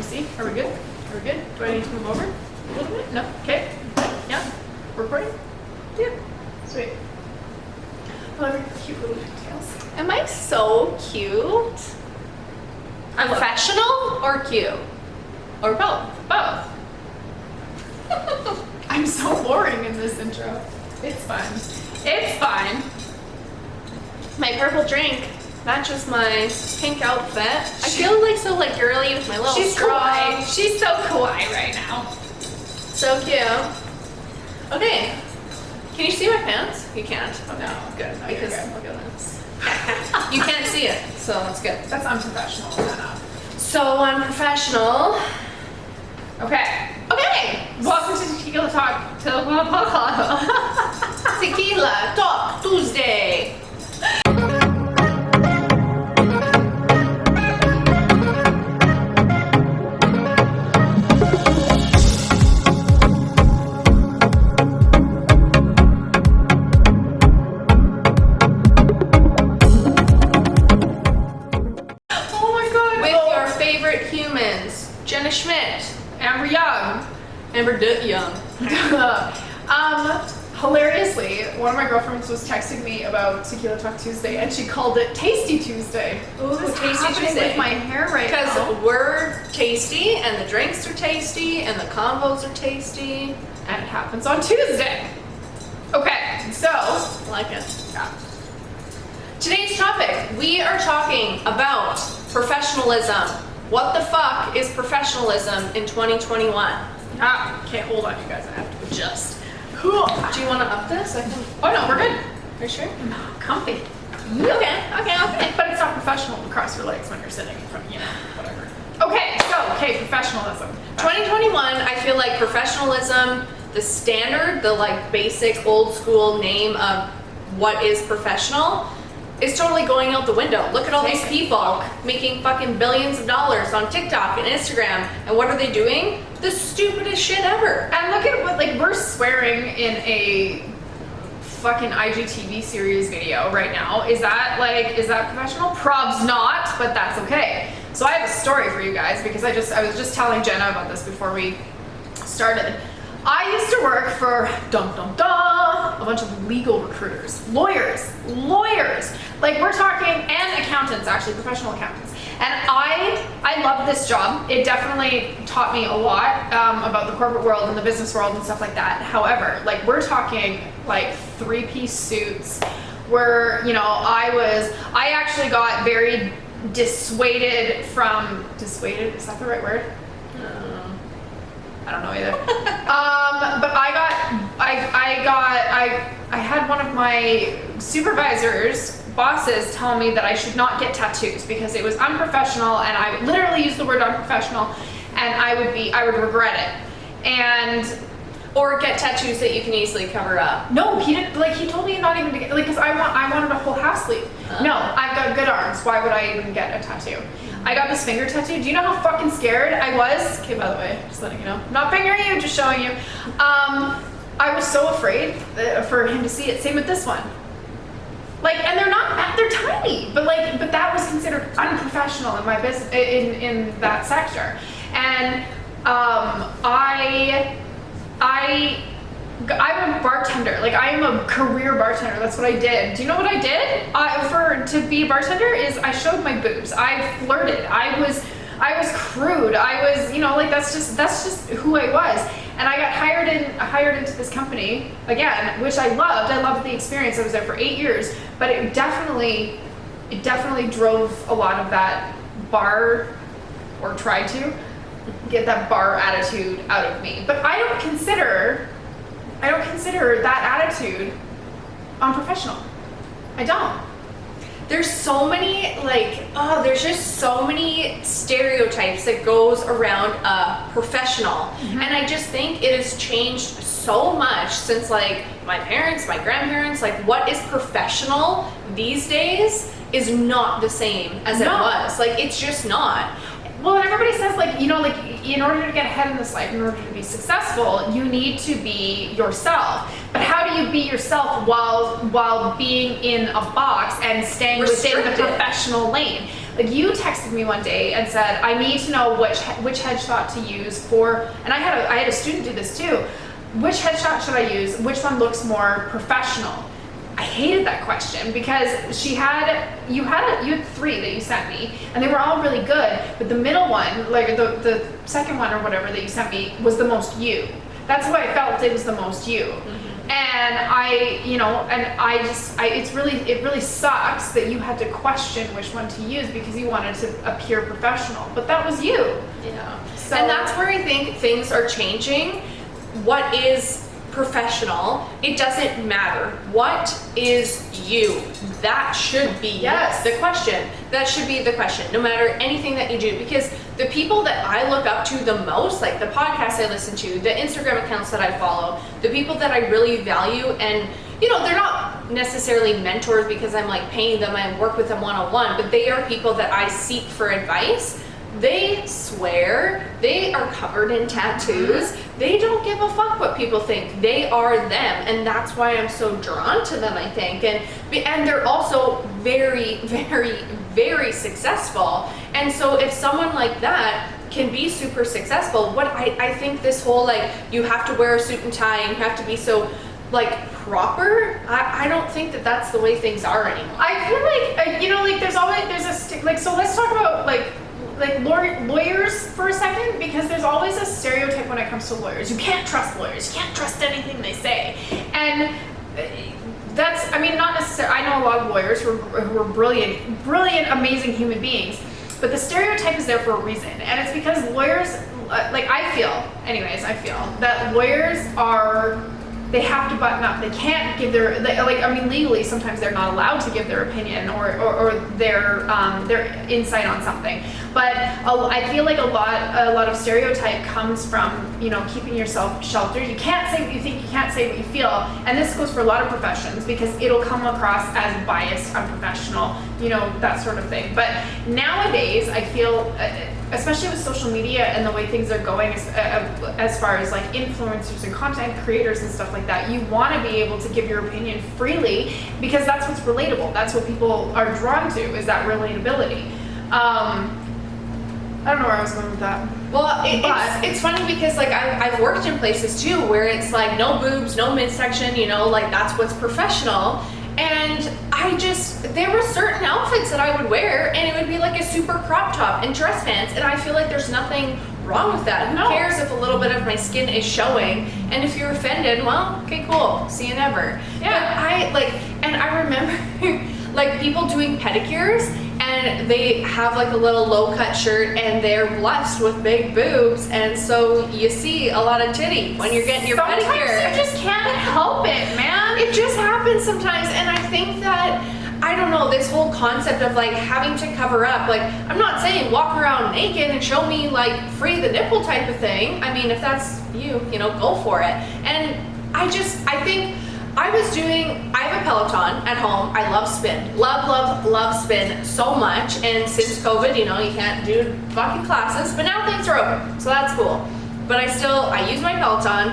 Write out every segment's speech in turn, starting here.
see. Are we good? Are we good? Do I need to move over a little bit? No? Okay. Yeah? Recording? Yeah. Sweet. I love your cute little pigtails. Am I so cute? Professional or cute? Or both? Both. I'm so boring in this intro. It's fine. It's fine. My purple drink matches my pink outfit. I feel like so like girly with my little straw. Kawaii. She's so kawaii right now. So cute. Okay. Can you see my pants? You can't. Okay. No, good. No, Because you're good. look at this. You can't see it, so that's good. That's unprofessional. So unprofessional. Okay. Okay. Welcome to Tequila Talk. Tequila Talk Tuesday. Oh my god. With your favorite humans, Jenna Schmidt, Amber Young. Amber Young. Hilariously, one of my girlfriends was texting me about Tequila Talk Tuesday, and she called it Tasty Tuesday. Ooh, What's Tasty happening Tuesday. with my hair right Because now? we're tasty, and the drinks are tasty, and the combos are tasty. And it happens on Tuesday. Okay, so Like it. yeah. Today's topic, we are talking about professionalism. What the fuck is professionalism in 2021? Okay, hold on, you guys. I have to adjust. Do you want to up this? I can. Oh no, we're good. Are you sure? I'm comfy. Okay. But it's not professional to cross your legs when you're sitting in front, whatever. Okay, professionalism. 2021, I feel like professionalism, the standard, the like basic old school name of what is professional, is totally going out the window. Look at all these people making fucking billions of dollars on TikTok and Instagram, and what are they doing? The stupidest shit ever. And look at what, like, we're swearing in a fucking IGTV series video right now. Is that professional? Probs not, but that's okay. So I have a story for you guys because I was just telling Jenna about this before we started. I used to work for a bunch of legal recruiters, lawyers, like we're talking, and accountants, actually, professional accountants. And I love this job. It definitely taught me a lot about the corporate world and the business world and stuff like that. However, like we're talking like 3-piece suits where, I actually got very dissuaded, is that the right word? I don't know either. But I had one of my supervisors, bosses, tell me that I should not get tattoos because it was unprofessional, and I literally used the word unprofessional, and I would regret it. Or get tattoos that you can easily cover up. No, he didn't. Like, he told me not even to get, like, because I wanted a whole half sleeve. No, I've got good arms. Why would I even get a tattoo? I got this finger tattoo. Do you know how fucking scared I was? Okay, by the way, just letting you know. Not fingering you, just showing you. I was so afraid for him to see it. Same with this one. Like, and they're tiny, but that was considered unprofessional in my business, in that sector. And I'm a bartender. Like, I am a career bartender. That's what I did. Do you know what I did? To be a bartender is I showed my boobs. I flirted. I was crude. I was, that's just who I was. And I got hired into this company again, which I loved. I loved the experience. I was there for 8 years, but it definitely drove a lot of that bar, or tried to get that bar attitude out of me. But I don't consider that attitude unprofessional. I don't. There's so many, there's just so many stereotypes that goes around a professional. Mm-hmm. And I just think it has changed so much since like my parents, my grandparents, like what is professional these days is not the same as it was. Like, it's just not. Well, and everybody says, in order to get ahead in this life, in order to be successful, you need to be yourself. But how do you be yourself while being in a box and staying within the professional lane? Like you texted me one day and said, I need to know which headshot to use for, and I had a student do this too. Which headshot should I use? Which one looks more professional? I hated that question because you had 3 that you sent me, and they were all really good, but the middle one, like the second one or whatever that you sent me, was the most you. That's what I felt, it was the most you. And it really sucks that you had to question which one to use because you wanted to appear professional, but that was you. Yeah. So, and that's where I think things are changing. What is professional? It doesn't matter. What is you? That should be the question. That should be the question, no matter anything that you do. Because the people that I look up to the most, like the podcasts I listen to, the Instagram accounts that I follow, the people that I really value, and they're not necessarily mentors because I'm like paying them and work with them one-on-one, but they are people that I seek for advice. They swear, they are covered in tattoos, they don't give a fuck what people think, they are them, and that's why I'm so drawn to them, I think, and they're also very, very, very successful. And so if someone like that can be super successful, what I think this whole like you have to wear a suit and tie and you have to be so like proper, I don't think that that's the way things are anymore. I feel like so let's talk about like lawyers for a second, because there's always a stereotype when it comes to lawyers. You can't trust lawyers. You can't trust anything they say. And that's, not necessarily, I know a lot of lawyers who are brilliant, amazing human beings, but the stereotype is there for a reason. And it's because lawyers, I feel that lawyers they have to button up. They can't give legally sometimes they're not allowed to give their opinion or their insight on something. But I feel like a lot of stereotype comes from keeping yourself sheltered. You can't say what you think. You can't say what you feel. And this goes for a lot of professions because it'll come across as biased, unprofessional, that sort of thing. But nowadays, I feel, especially with social media and the way things are going, as far as like influencers and content creators and stuff like that, you want to be able to give your opinion freely because that's what's relatable. That's what people are drawn to, is that relatability. I don't know where I was going with that. Well, it's funny because like I've worked in places too where it's like no boobs, no midsection, like that's what's professional. And there were certain outfits that I would wear and it would be like a super crop top and dress pants, and I feel like there's nothing wrong with that. Who cares if a little bit of my skin is showing? And if you're offended, well, okay, cool, see you never. Yeah. But I remember like people doing pedicures and they have like a little low cut shirt and they're blessed with big boobs, and so you see a lot of titty when you're getting your Sometimes pedicure. you just can't help it, man. It just happens sometimes, and I think that, I don't know, this whole concept of like having to cover up, like I'm not saying walk around naked and show me like free the nipple type of thing. If that's you, go for it. And I think I have a Peloton at home. I love spin. Love spin so much. And since COVID, you can't do fucking classes, but now things are open, so that's cool. But I use my Peloton,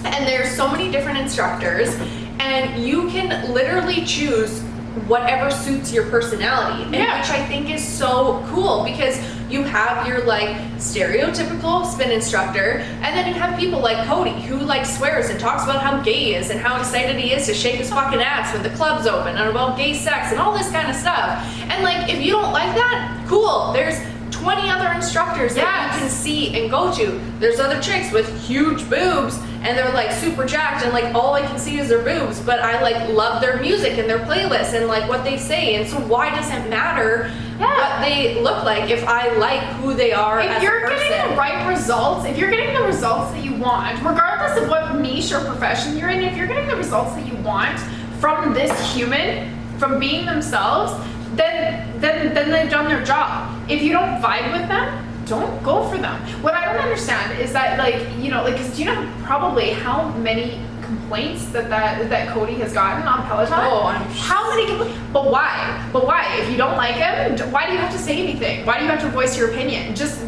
and there's so many different instructors, and you can literally choose whatever suits your personality, which I think is so cool because you have your like stereotypical spin instructor, and then you have people like Cody who like swears and talks about how gay he is and how excited he is to shake his fucking ass when the club's open, and about gay sex and all this kind of stuff. And like if you don't like that, cool, there's 20 other instructors that you can see and go to. There's other chicks with huge boobs and they're like super jacked and like all I can see is their boobs, but I like love their music and their playlists and like what they say. And so why does it matter what they look like if I like who they are as a person? If you're getting the right results, if you're getting the results that you want, regardless of what niche or profession you're in, if you're getting the results that you want from this human, from being themselves, then they've done their job. If you don't vibe with them, don't go for them. What I don't understand is that because do you know probably how many complaints that Cody has gotten on Peloton? Oh, how many complaints? But why? If you don't like him, why do you have to say anything? Why do you have to voice your opinion? Just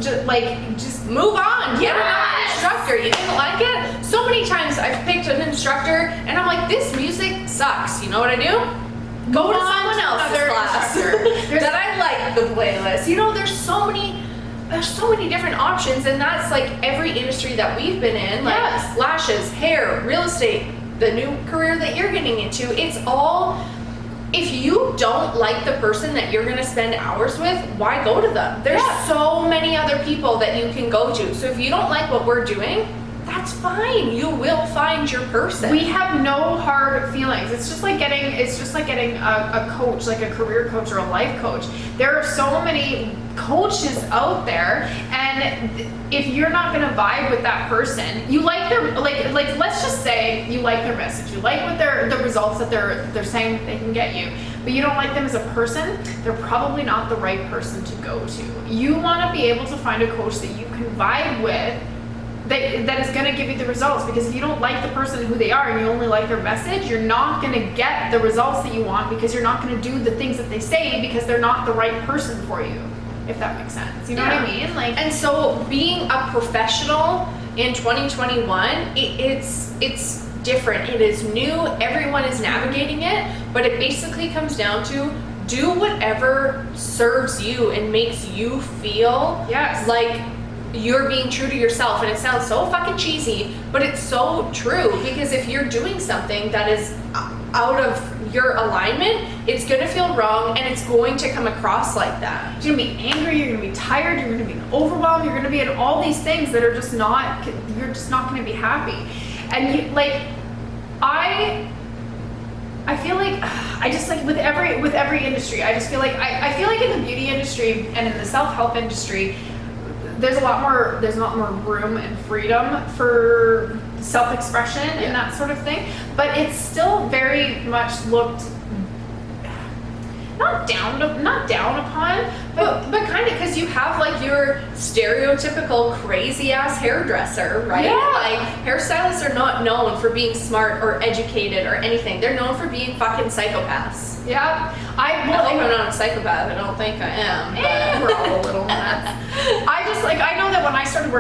move on. Get another instructor. You didn't like it? So many times I've picked an instructor and I'm like, this music sucks. You know what I do? Go to on someone to else's another class. instructor. That I like the playlist. You know, there's so many different options, and that's like every industry that we've been in, like Yes. lashes, hair, real estate, the new career that you're getting into. It's all, if you don't like the person that you're going to spend hours with, why go to them? There's so many other people that you can go to. So if you don't like what we're doing, that's fine. You will find your person. We have no hard feelings. It's just like getting a coach, like a career coach or a life coach. There are so many coaches out there, and if you're not gonna vibe with that person, you like their like let's just say you like their message, you like what the results that they're saying they can get you, but you don't like them as a person, they're probably not the right person to go to. You want to be able to find a coach that you can vibe with, that is going to give you the results, because if you don't like the person who they are and you only like their message, you're not going to get the results that you want, because you're not going to do the things that they say, because they're not the right person for you, if that makes sense. You know what I mean? Like, and so being a professional in 2021, it's different. It is new. Everyone is navigating it, but it basically comes down to do whatever serves you and makes you feel like you're being true to yourself. And it sounds so fucking cheesy, but it's so true, because if you're doing something that is out of your alignment, it's gonna feel wrong, and it's going to come across like that. You're gonna be angry, you're gonna be tired, you're gonna be overwhelmed, you're gonna be in all these things that are just not, you're just not gonna be happy. And you, like, I feel like, I just like with every industry, I just feel like, I feel like in the beauty industry and in the self-help industry, there's a lot more room and freedom for self-expression and that sort of thing, but it's still very much looked not down upon, but kind of, because you have like your stereotypical crazy ass hairdresser, right? Yeah. Like hairstylists are not known for being smart or educated or anything. They're known for being fucking psychopaths. Yeah, I hope I'm not a psychopath. I don't think I am. But we're all a little nuts. I know that when I started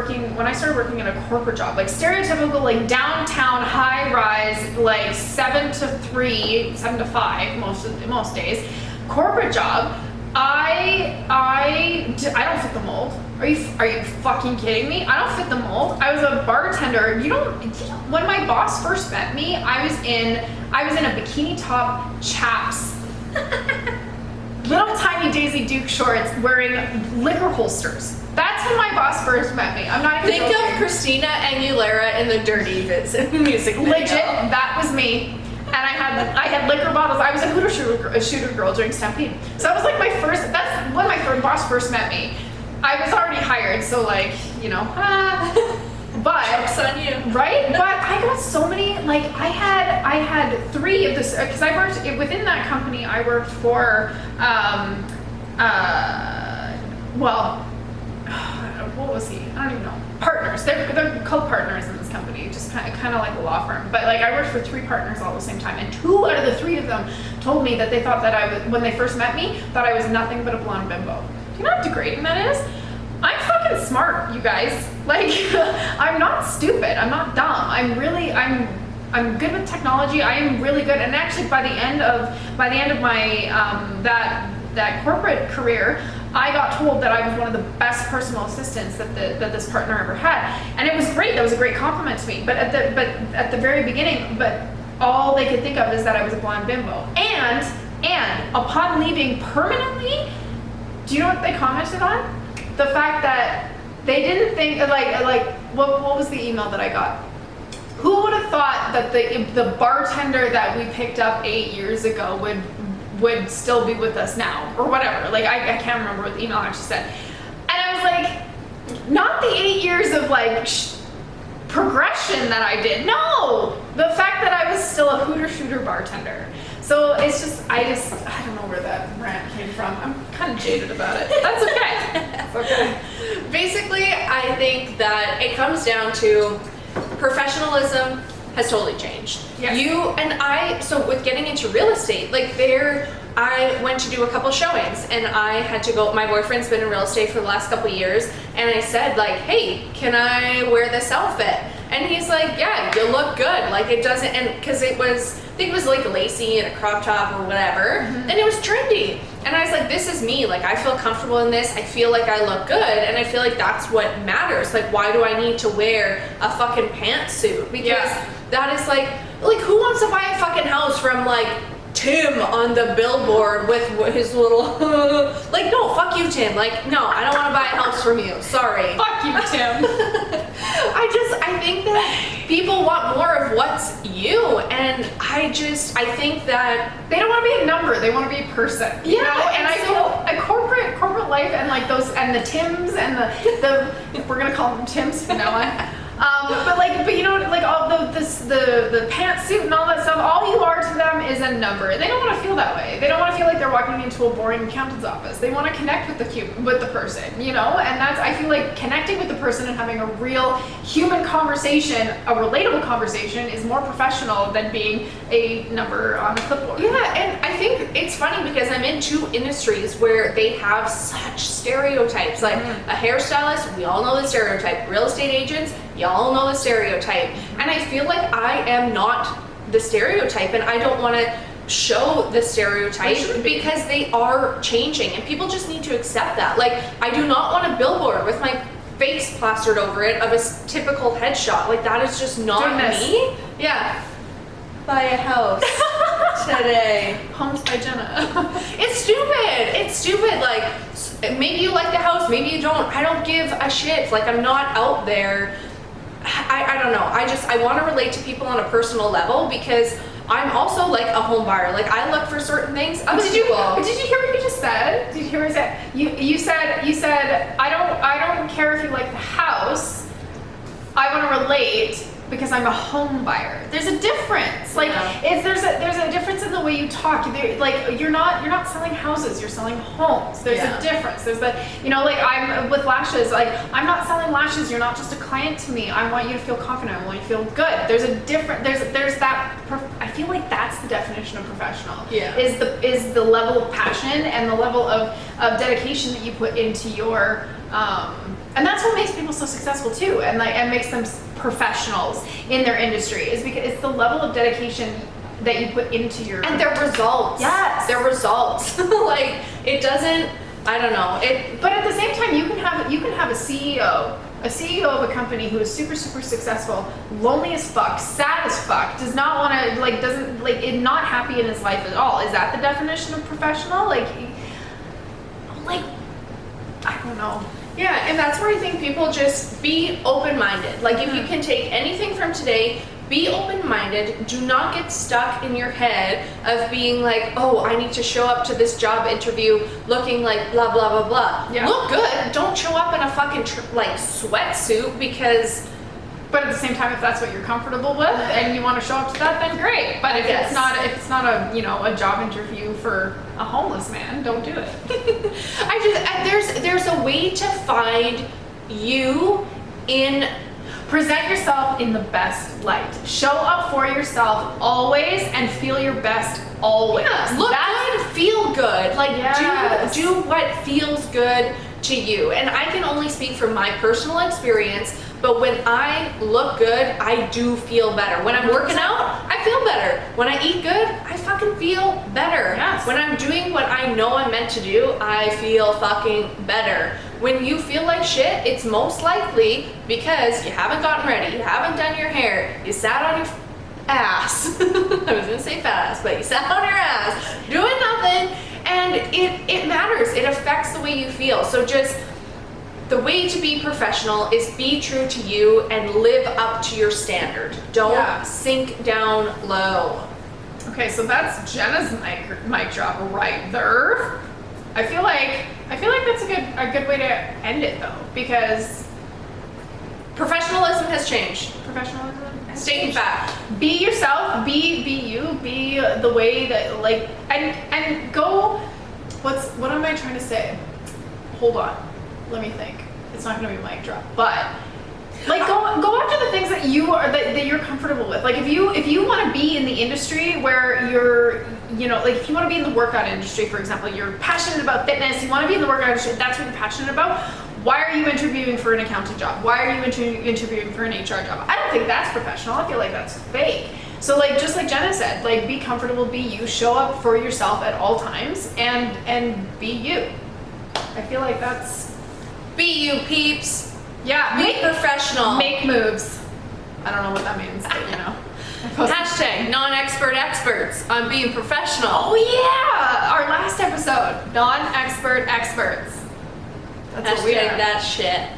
working in a corporate job, like stereotypical, like downtown, high rise, like 7 to 3, 7 to 5, most days, corporate job. I don't fit the mold. Are you fucking kidding me? I don't fit the mold. I was a bartender. When my boss first met me, I was in a bikini top, chaps, little tiny Daisy Duke shorts, wearing liquor holsters. That's when my boss first met me. I'm not even Think joking. of Christina Aguilera in the Dirty music video. Legit, that was me. And I had liquor bottles. I was a Hooter shooter girl during Stampede. So that was like that's when my boss first met me. I was already hired, so like, but joke's on you. Right? But I got so many, like I had 3 of this, because I worked within that company. I worked for what was he? I don't even know. Partners. They're called partners in this company, just kind of like a law firm. But like I worked for 3 partners all at the same time, and 2 out of the 3 of them told me that they thought that I was, when they first met me, thought I was nothing but a blonde bimbo. Do you know how degrading that is? I'm fucking smart, you guys. Like, I'm not stupid. I'm not dumb. I'm good with technology. I am really good. And actually, by the end of my that corporate career, I got told that I was one of the best personal assistants that this partner ever had, and it was great. That was a great compliment to me. But at the very beginning, all they could think of is that I was a blonde bimbo. And upon leaving permanently, do you know what they commented on? The fact that they didn't think what was the email that I got? Who would have thought that the bartender that we picked up 8 years ago would still be with us now, or whatever. Like I can't remember what the email actually said. And I was like, not the 8 years of like progression that I did. No, the fact that I was still a Hooter shooter bartender. So it's just, I don't know where that rant came from. I'm kind of jaded about it. That's okay. It's okay. Basically, I think that it comes down to professionalism has totally changed. Yes. So with getting into real estate, I went to do a couple showings, and I had to go, my boyfriend's been in real estate for the last couple years, and I said like, hey, can I wear this outfit? And he's like, yeah, you look good. Like it doesn't, and because I think it was like lacy and a crop top or whatever, and it was trendy. And I was like, this is me. Like I feel comfortable in this. I feel like I look good, and I feel like that's what matters. Like why do I need to wear a fucking pantsuit? Because that is like who wants to buy a fucking house from like Tim on the billboard with his little like, no, fuck you, Tim. Like, no, I don't want to buy a house from you. Sorry. Fuck you, Tim. I think that people want more of what's you, and I think that they don't want to be a number, they want to be a person. You know? And I feel a corporate life and like those and the Tims and the we're gonna call them Tims from now on. But you know, like all the pantsuit and all that stuff, all you are to them is a number. They don't want to feel that way. They don't want to feel like they're walking into a boring accountant's office. They want to connect with the person, you know? And that's, I feel like connecting with the person and having a real human conversation, a relatable conversation is more professional than being a number on a clipboard. Yeah, and I think it's funny because I'm in two industries where they have such stereotypes. Like a hairstylist, we all know the stereotype. Real estate agents, y'all know the stereotype. And I feel like I am not the stereotype, and I don't want to show the stereotype because they are changing, and people just need to accept that. Like, I do not want a billboard with my face plastered over it of a typical headshot. Like, that is just not me. Yeah. Buy a house today. Homes by Jenna. It's stupid. It's stupid. Like, maybe you like the house, maybe you don't. I don't give a shit. Like, I'm not out there. I don't know. I want to relate to people on a personal level because I'm also like a home buyer. Like I look for certain things. Did you hear what you just said? Did you hear what you said? You said I don't care if you like the house. I want to relate because I'm a home buyer. There's a difference. Like there's a difference in the way you talk. Like you're not selling houses, you're selling homes. There's a difference. There's like I'm with lashes, like I'm not selling lashes, you're not just a client to me. I want you to feel confident, I want you to feel good. There's that I feel like that's the definition of professional. Yeah. Is the level of passion and the level of dedication that you put into your and that's what makes people so successful too, and makes them professionals in their industry, is because it's the level of dedication that you put into your and their results. Yes, their results. Like it doesn't. I don't know. But at the same time, you can have a CEO of a company who is super successful, lonely as fuck, sad as fuck, does not want to doesn't not happy in his life at all. Is that the definition of professional? Like I don't know. Yeah, and that's where I think people just be open-minded. Like if you can take anything from today, be open-minded. Do not get stuck in your head of being like, oh, I need to show up to this job interview looking like blah, blah, blah, blah. Yeah. Look good. Don't show up in a fucking sweatsuit because... But at the same time, if that's what you're comfortable with and you want to show up to that, then great. But if it's not a job interview for a homeless man, don't do it. There's a way to find you in. Present yourself in the best light. Show up for yourself always and feel your best always. Yeah, look good, feel good. Like do what feels good to you. And I can only speak from my personal experience, but when I look good, I do feel better. When I'm working out, I feel better. When I eat good, I fucking feel better. Yes. When I'm doing what I know I'm meant to do, I feel fucking better. When you feel like shit, it's most likely because you haven't gotten ready, you haven't done your hair, you sat on your ass. I was gonna say fat ass, but you sat on your ass doing nothing, and it matters. It affects the way you feel. So just the way to be professional is be true to you and live up to your standard. Don't sink down low. Okay, so that's Jenna's mic drop right there. I feel like that's a good way to end it though, because professionalism has changed. Stating fact. Be yourself, be you, be the way that and go. What am I trying to say? Hold on. Let me think. It's not gonna be a mic drop, but go after the things that you're comfortable with. Like if you want to be in the industry where you know, like if you want to be in the workout industry, for example, you're passionate about fitness, you want to be in the workout industry, that's what you're passionate about. Why are you interviewing for an accounting job? Why are you interviewing for an HR job? I don't think that's professional. I feel like that's fake. So like, just like Jenna said, like be comfortable, be you, show up for yourself at all times and be you. I feel like that's, Be you, peeps. yeah, Be professional. make moves. I don't know what that means, but you know. Hashtag non-expert experts on being professional. Oh yeah, our last episode, non-expert experts. That's what we Hashtag are. that shit.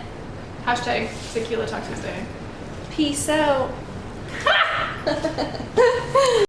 Hashtag Tequila Talk Tuesday. Peace out.